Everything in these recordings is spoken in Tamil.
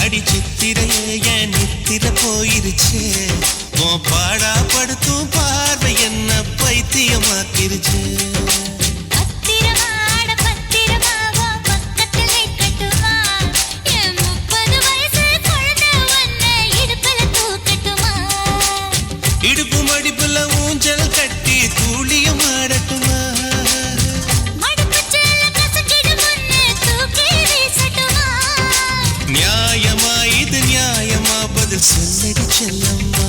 அடி சித்திரையே என் நித்திர போயிருச்சே உன் பாடா படுத்தும் பார்வை என்ன பைத்தியமாக்கிருச்சு இடுப்பு மடிப்புல ஊஞ்சல் கட்டி தூளியம் ஆடட்டுமா நியாயமா இது நியாயமா பதில் சொல்லடி செல்லம்மா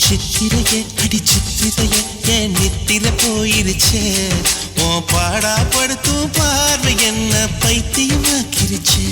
சித்திரையே அடி சித்திரையே என் நித்திர போயிருச்சே உன் பாடா படுத்தும் பார்வை என்ன பைத்தியமாக்கிருச்சே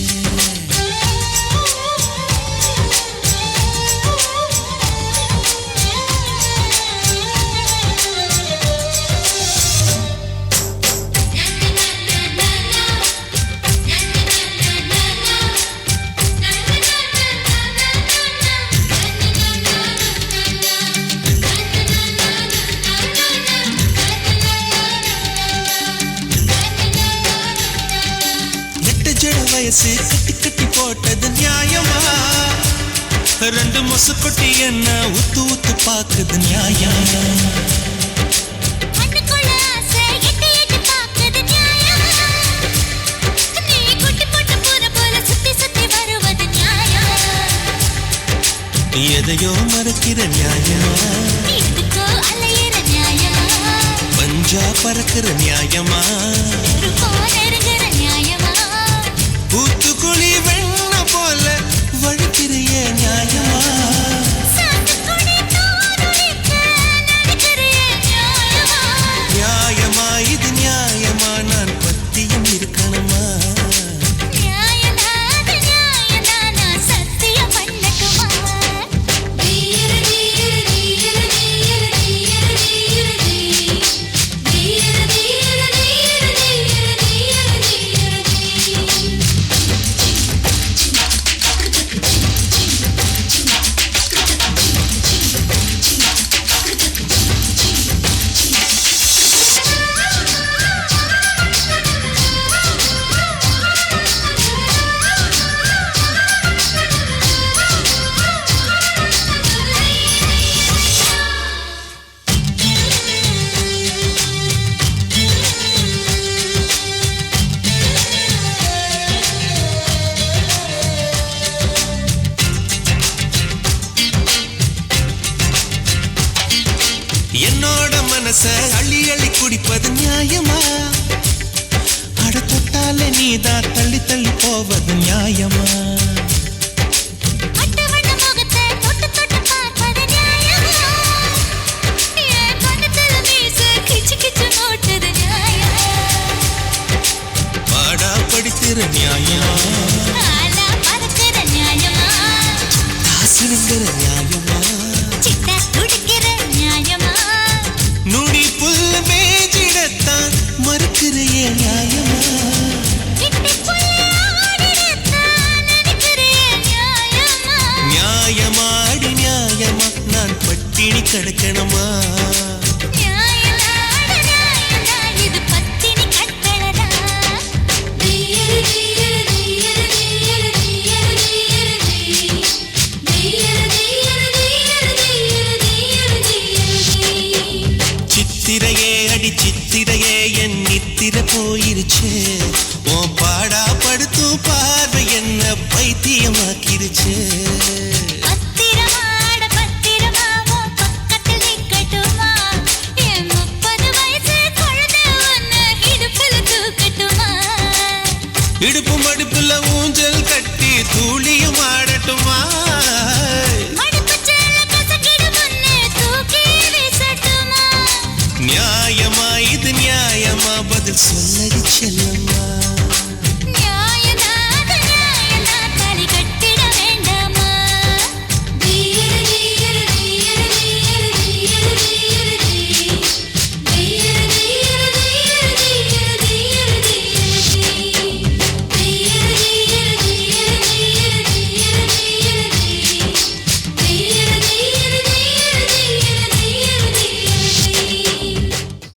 வயசு கட்டி கட்டி போட்டது நியாயமா ரெண்டு மொசு கொட்டி என்ன உத்து உத்து பாக்குது நியாயமா எதையோ மறக்கிற நியாயமா பஞ்சா பறக்கிற நியாயமா பூத்துக்குழி வெண்ண போல வழிக்கிறிய நியாயமா நியாயமா இது நியாயமா நான் பத்தியும் இருக்கணுமா என்னோட மனச அள்ளி அள்ளி குடிப்பது நியாயமா அட தொட்டாலே நீதான் தள்ளி தள்ளி போவது நியாயமா பாடா படித்திர நியாயமா காசுங்கிற நியாயமா நுடி புல் மேஜிடத்தான் மறுக்கிறையே நியாயமா நியாயமா அடி நியாயமா நான் பட்டினி கிடக்கணுமா சித்திரையே அடி சித்திரையே என் நித்திர போயிருச்சே உன் பாடா படுத்தும் பார்வை என்ன பைத்தியமாக்கிருச்சே இடுப்பு மடிப்புல ஊஞ்சல் கட்டி தூளியும் ஆடட்டுமா நியாயமா இது நியாயமா பதில் சொல்லடி செல்ல